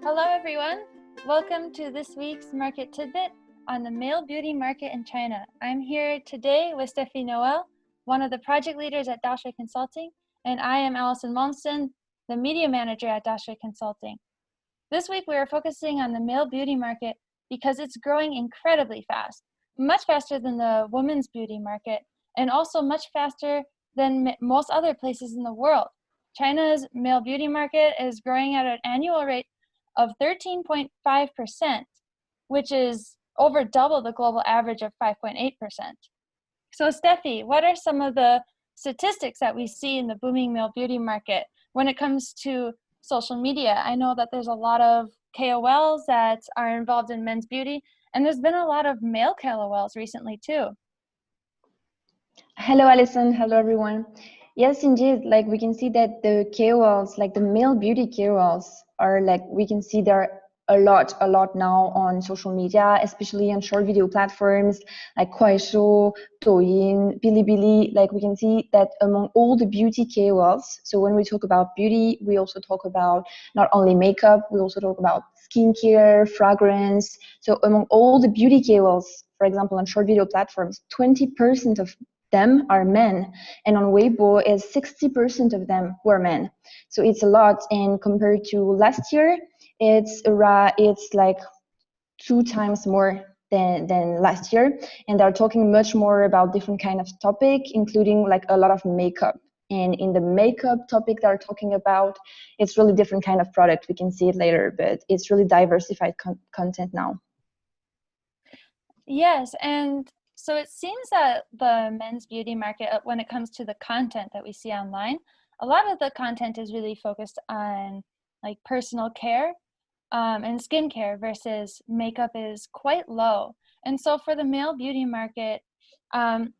Hello everyone! Welcome to this week's Market Tidbit on the male beauty market in China. I'm here today with Steffi Noel, one of the project leaders at Daxue Consulting, and I am Allison Malmston, the media manager at Daxue Consulting. This week we are focusing on the male beauty market because it's growing incredibly fast, much faster than the women's beauty market, and also much faster than most other places in the world. China's male beauty market is growing at an annual rate of 13.5%, which is over double the global average of 5.8%. So Steffi, what are some of the statistics that we see in the booming male beauty market when it comes to social media? I know that there's a lot of KOLs that are involved in men's beauty, and there's been a lot of male KOLs recently too. Hello, Alison. Hello, everyone. Yes, indeed. Like we can see that the KOLs, like the male beauty KOLs, are we can see they're a lot now on social media, especially on short video platforms like Kuaishou, Douyin, Bilibili. Like we can see that among all the beauty KOLs. So when we talk about beauty, we also talk about not only makeup, we also talk about skincare, fragrance. So among all the beauty KOLs, for example, on short video platforms, 20% of them are men, and on Weibo is 60% of them were men. So it's a lot, and compared to last year, it's like 2 times more than last year, and they're talking much more about different kind of topic, including like a lot of makeup. And in the makeup topic they're talking about, it's really different kind of product. We can see it later, but it's really diversified content now. Yes, and so it seems that the men's beauty market, when it comes to the content that we see online, a lot of the content is really focused on like personal care and skincare versus makeup is quite low. And so for the male beauty market,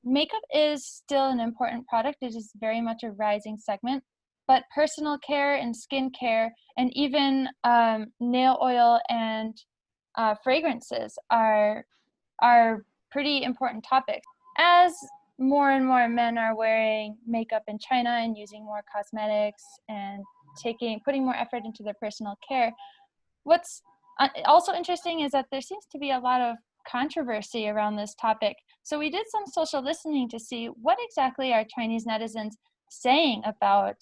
makeup is still an important product. It is very much a rising segment, but personal care and skincare and even nail oil and fragrances are pretty important topics. As more and more men are wearing makeup in China and using more cosmetics and putting more effort into their personal care, what's also interesting is that there seems to be a lot of controversy around this topic. So we did some social listening to see what exactly are Chinese netizens saying about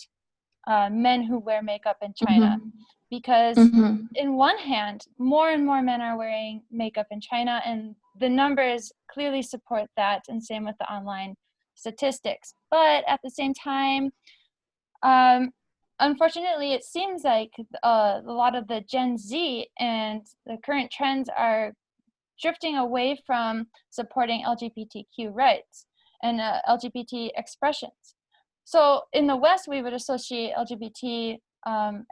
men who wear makeup in China. Because in one hand, more and more men are wearing makeup in China, and the numbers clearly support that, and same with the online statistics. But at the same time, unfortunately, it seems like a lot of the Gen Z and the current trends are drifting away from supporting LGBTQ rights and LGBT expressions. So in the West, we would associate LGBT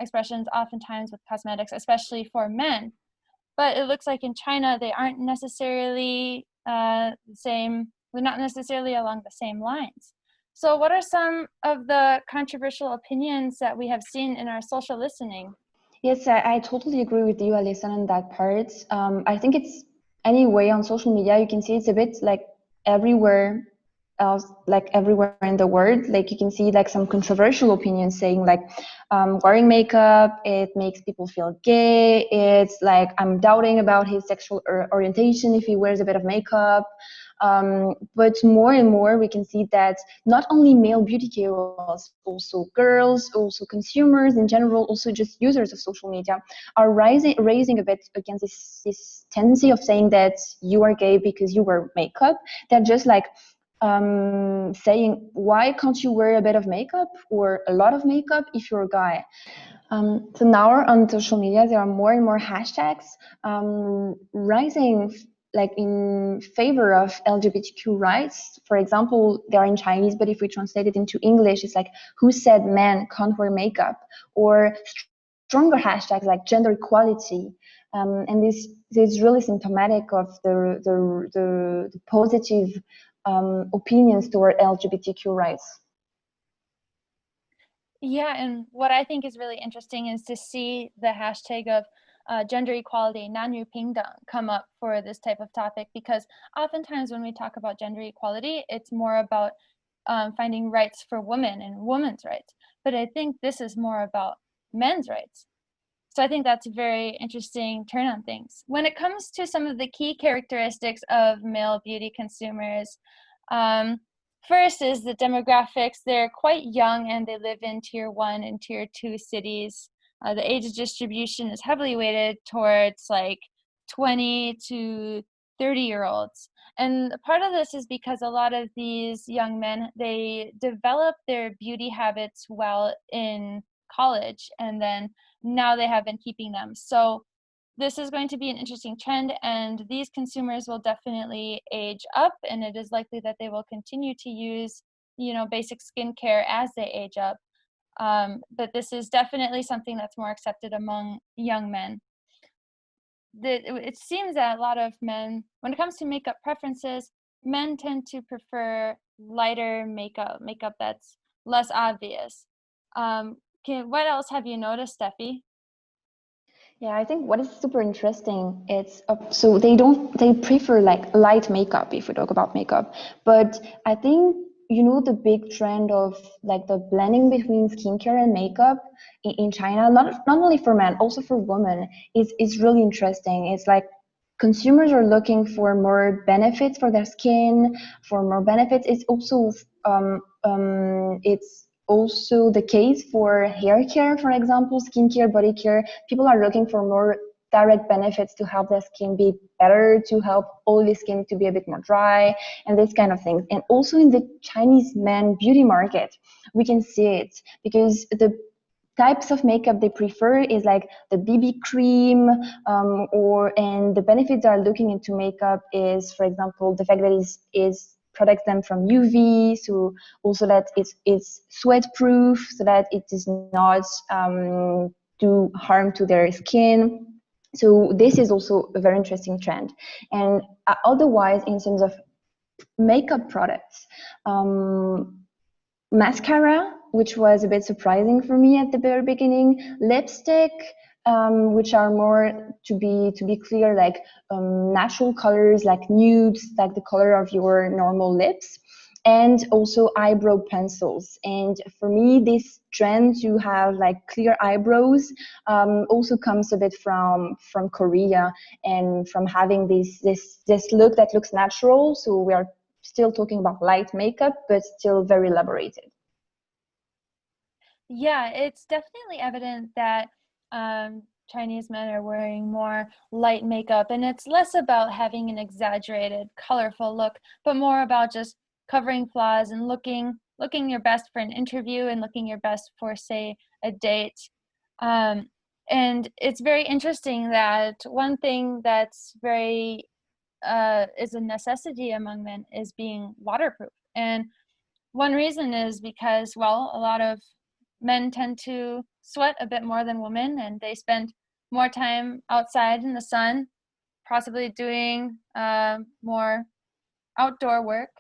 expressions oftentimes with cosmetics, especially for men. But it looks like in China, they aren't necessarily the same. They're not necessarily along the same lines. So what are some of the controversial opinions that we have seen in our social listening? Yes, I totally agree with you, Alison, on that part. I think it's anyway on social media, you can see it's a bit like everywhere else, like everywhere in the world. Like you can see like some controversial opinions saying like wearing makeup, it makes people feel gay. It's like I'm doubting about his sexual orientation if he wears a bit of makeup. But more and more we can see that not only male beauty KOLs, also girls, also consumers in general, also just users of social media are raising a bit against this tendency of saying that you are gay because you wear makeup. They're just like saying, why can't you wear a bit of makeup or a lot of makeup if you're a guy? So now on social media, there are more and more hashtags rising like in favor of LGBTQ rights. For example, they're in Chinese, but if we translate it into English, it's like, who said men can't wear makeup? Or stronger hashtags like gender equality. And this is really symptomatic of the positive opinions toward LGBTQ rights. Yeah, and what I think is really interesting is to see the hashtag of gender equality, 男女平等, come up for this type of topic, because oftentimes when we talk about gender equality, it's more about finding rights for women and women's rights. But I think this is more about men's rights. So I think that's a very interesting turn on things. When it comes to some of the key characteristics of male beauty consumers, um, first is the demographics. They're quite young and they live in tier 1 and tier 2 cities. The age distribution is heavily weighted towards like 20 to 30-year-olds. And part of this is because a lot of these young men, they develop their beauty habits while in college, and then now they have been keeping them. So this is going to be an interesting trend, and these consumers will definitely age up, and it is likely that they will continue to use, basic skincare as they age up. But this is definitely something that's more accepted among young men. It seems that a lot of men, when it comes to makeup preferences, men tend to prefer lighter makeup that's less obvious. What else have you noticed, Steffi? Yeah, I think what is super interesting, it's so they prefer like light makeup if we talk about makeup, but I think the big trend of like the blending between skincare and makeup in China, not only for men, also for women, is really interesting. It's like consumers are looking for more benefits for their skin, for more benefits. It's also the case for hair care, for example, skincare, body care. People are looking for more direct benefits to help their skin be better, to help oily skin to be a bit more dry, and this kind of things. And also in the Chinese men beauty market, we can see it because the types of makeup they prefer is like the BB cream, and the benefits they are looking into makeup is, for example, the fact that is protects them from UV, so also that it's sweat proof, so that it does not do harm to their skin. So this is also a very interesting trend. And otherwise, in terms of makeup products, mascara, which was a bit surprising for me at the very beginning, lipstick, which are more to be clear, like natural colors, like nudes, like the color of your normal lips, and also eyebrow pencils. And for me, this trend to have like clear eyebrows also comes a bit from Korea, and from having this look that looks natural. So we are still talking about light makeup, but still very elaborated. Yeah, it's definitely evident that Chinese men are wearing more light makeup, and it's less about having an exaggerated, colorful look, but more about just covering flaws and looking your best for an interview and looking your best for, say, a date. Um, and it's very interesting that one thing that's very is a necessity among men is being waterproof. And one reason is because, well, a lot of men tend to sweat a bit more than women, and they spend more time outside in the sun, possibly doing more outdoor work.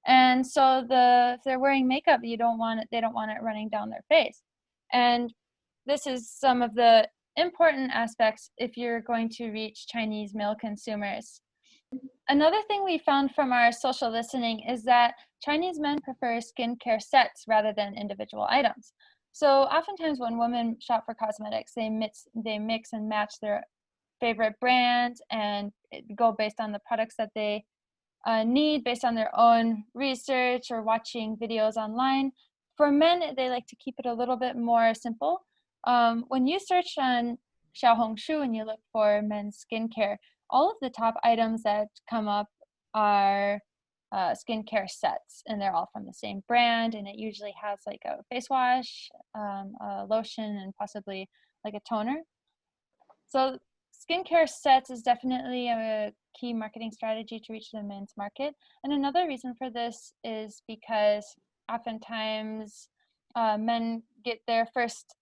And so if they're wearing makeup, they don't want it running down their face. And this is some of the important aspects if you're going to reach Chinese male consumers. Another thing we found from our social listening is that Chinese men prefer skincare sets rather than individual items. So oftentimes when women shop for cosmetics, they mix and match their favorite brands and go based on the products that they need based on their own research or watching videos online. For men, they like to keep it a little bit more simple. When you search on Xiaohongshu and you look for men's skincare, all of the top items that come up are skincare sets, and they're all from the same brand, and it usually has like a face wash, a lotion, and possibly like a toner. So skincare sets is definitely a key marketing strategy to reach the men's market. And another reason for this is because oftentimes men get their first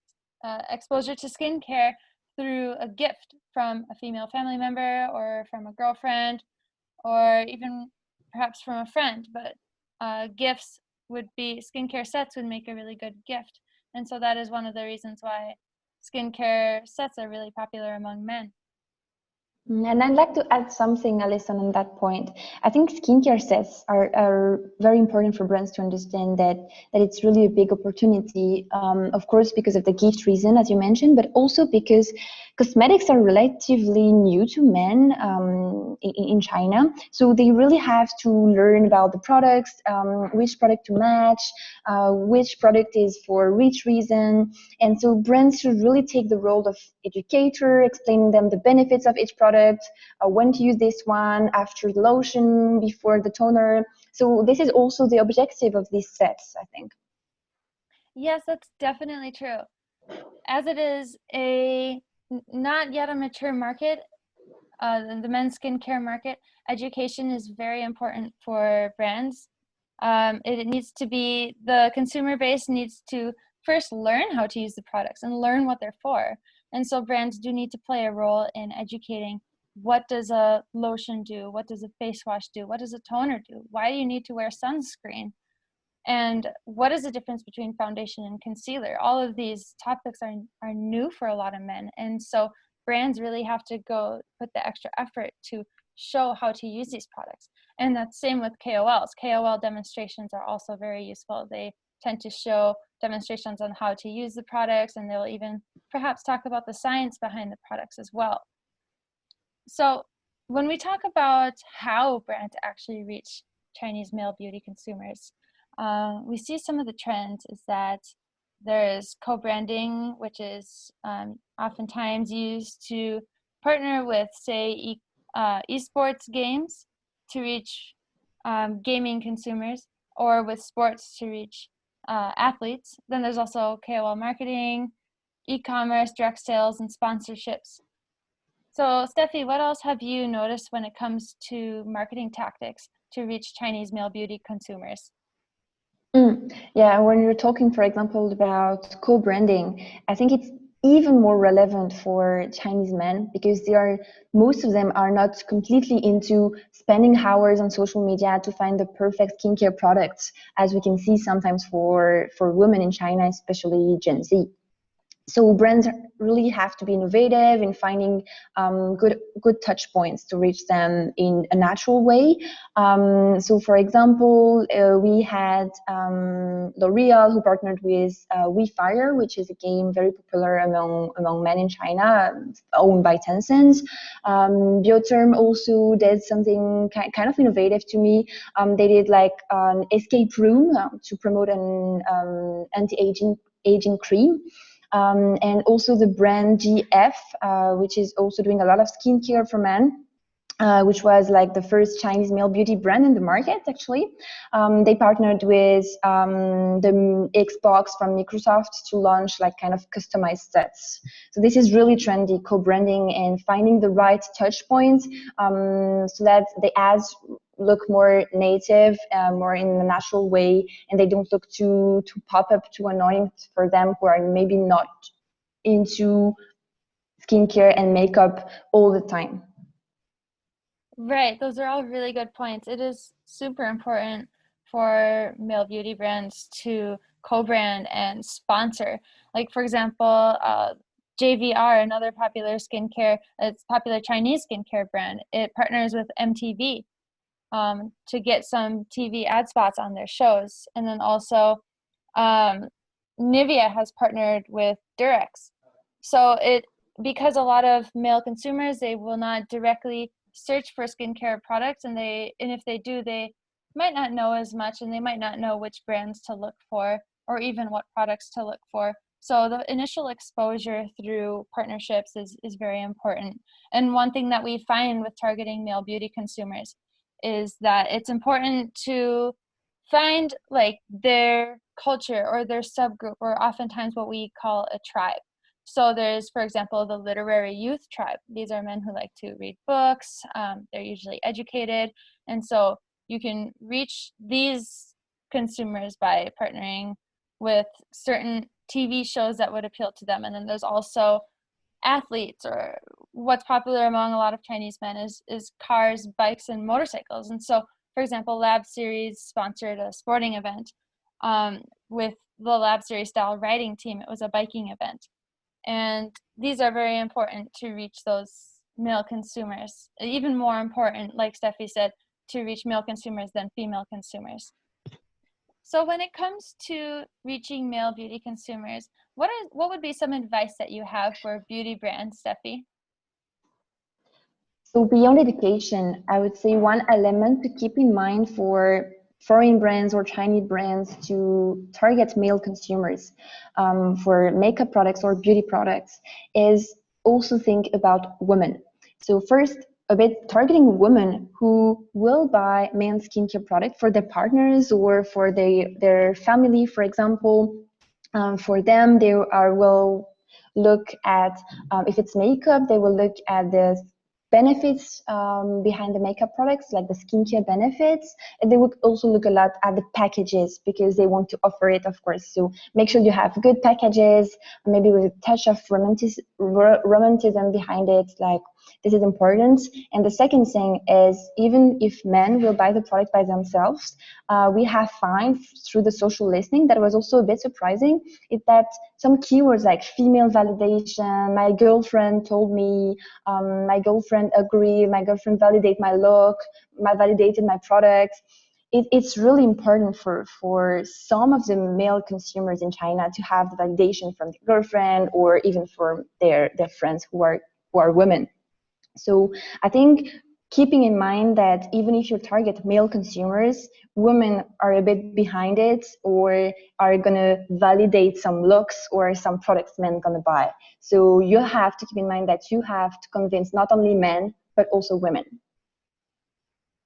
exposure to skincare through a gift from a female family member or from a girlfriend or even perhaps from a friend. But gifts would be skincare sets would make a really good gift. And so that is one of the reasons why skincare sets are really popular among men. And I'd like to add something, Alison, on that point. I think skincare sets are very important for brands to understand that it's really a big opportunity, of course, because of the gift reason, as you mentioned, but also because cosmetics are relatively new to men in China. So they really have to learn about the products, which product to match, which product is for which reason. And so brands should really take the role of educator, explaining them the benefits of each product, when to use this one, after the lotion, before the toner. So this is also the objective of these sets, I think. Yes, that's definitely true. As it is not yet a mature market, the men's skincare market, education is very important for brands. It needs to be, the consumer base needs to first learn how to use the products and learn what they're for. And so brands do need to play a role in educating, what does a lotion do? What does a face wash do? What does a toner do? Why do you need to wear sunscreen? And what is the difference between foundation and concealer? All of these topics are new for a lot of men. And so brands really have to go put the extra effort to show how to use these products. And that's same with KOLs. KOL demonstrations are also very useful. They tend to show demonstrations on how to use the products, and they'll even perhaps talk about the science behind the products as well. So when we talk about how brands actually reach Chinese male beauty consumers, we see some of the trends is that there is co-branding, which is oftentimes used to partner with, say, esports games to reach gaming consumers, or with sports to reach athletes. Then there's also KOL marketing, e-commerce, direct sales, and sponsorships. So, Steffi, what else have you noticed when it comes to marketing tactics to reach Chinese male beauty consumers? Yeah, when you're talking, for example, about co-branding, I think it's even more relevant for Chinese men because most of them are not completely into spending hours on social media to find the perfect skincare products, as we can see sometimes for women in China, especially Gen Z. So brands really have to be innovative in finding good touch points to reach them in a natural way. So for example, we had L'Oreal, who partnered with WeFire, which is a game very popular among men in China, owned by Tencent. Biotherm also did something kind of innovative to me. They did like an escape room to promote an anti-aging cream. And also the brand GF, which is also doing a lot of skincare for men. Which was like the first Chinese male beauty brand in the market, actually. They partnered with the Xbox from Microsoft to launch like kind of customized sets. So this is really trendy, co-branding and finding the right touch points so that the ads look more native, more in a natural way, and they don't look too pop-up, too annoying for them who are maybe not into skincare and makeup all the time. Right, those are all really good points. It is super important for male beauty brands to co-brand and sponsor. Like, for example, JVR, another popular it's popular Chinese skincare brand. It partners with MTV to get some TV ad spots on their shows. And then also Nivea has partnered with Durex. So because a lot of male consumers, they will not directly search for skincare products, and if they do, they might not know as much, and they might not know which brands to look for or even what products to look for. So the initial exposure through partnerships is very important. And one thing that we find with targeting male beauty consumers is that it's important to find like their culture or their subgroup, or oftentimes what we call a tribe. So there's, for example, the literary youth tribe. These are men who like to read books. They're usually educated. And so you can reach these consumers by partnering with certain TV shows that would appeal to them. And then there's also athletes, or what's popular among a lot of Chinese men is cars, bikes, and motorcycles. And so, for example, Lab Series sponsored a sporting event with the Lab Series style riding team. It was a biking event. And these are very important to reach those male consumers, even more important, like Steffi said, to reach male consumers than female consumers. So when it comes to reaching male beauty consumers, what would be some advice that you have for beauty brands, Steffi? So beyond education, I would say one element to keep in mind for foreign brands or Chinese brands to target male consumers for makeup products or beauty products is also think about women. So first, a bit targeting women who will buy men's skincare product for their partners or for their family, for example. For them, they will look at if it's makeup, they will look at the benefits behind the makeup products, like the skincare benefits, and they would also look a lot at the packages because they want to offer it, of course. So make sure you have good packages, maybe with a touch of romanticism behind it, like this is important. And the second thing is, even if men will buy the product by themselves, we have found through the social listening that was also a bit surprising, is that some keywords like female validation, my girlfriend told me, my girlfriend agreed, my girlfriend validated my look, validated my product. It's really important for some of the male consumers in China to have the validation from their girlfriend or even from their friends who are women. So I think keeping in mind that even if you target male consumers, women are a bit behind it or are going to validate some looks or some products men are going to buy. So you have to keep in mind that you have to convince not only men, but also women.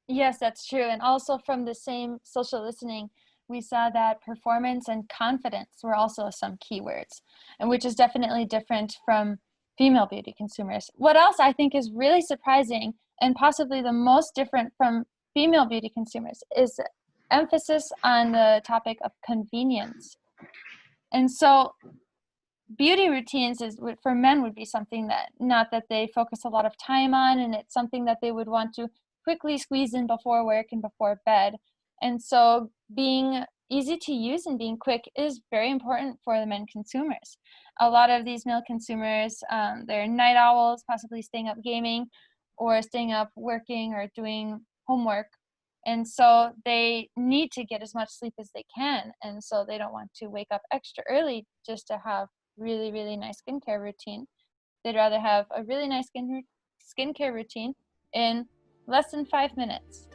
Yes, that's true. And also from the same social listening, we saw that performance and confidence were also some keywords, and which is definitely different from female beauty consumers. What else I think is really surprising and possibly the most different from female beauty consumers is emphasis on the topic of convenience. And so beauty routines for men would be something that not that they focus a lot of time on, and it's something that they would want to quickly squeeze in before work and before bed. And so being easy to use and being quick is very important for the men consumers. A lot of these male consumers, they're night owls, possibly staying up gaming or staying up working or doing homework. And so they need to get as much sleep as they can. And so they don't want to wake up extra early just to have really, really nice skincare routine. They'd rather have a really nice skincare routine in less than 5 minutes.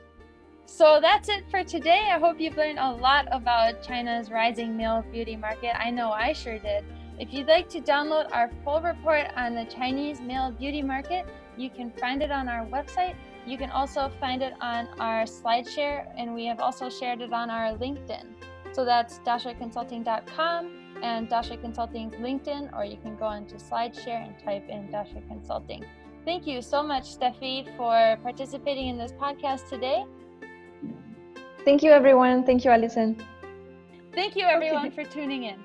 So that's it for today. I hope you've learned a lot about China's rising male beauty market. I know I sure did. If you'd like to download our full report on the Chinese male beauty market, you can find it on our website. You can also find it on our SlideShare, and we have also shared it on our LinkedIn. So that's DaxueConsulting.com and Daxue Consulting's LinkedIn, or you can go into SlideShare and type in Daxue Consulting. Thank you so much, Steffi, for participating in this podcast today. Thank you, everyone. Thank you, Alison. Thank you, everyone, for tuning in.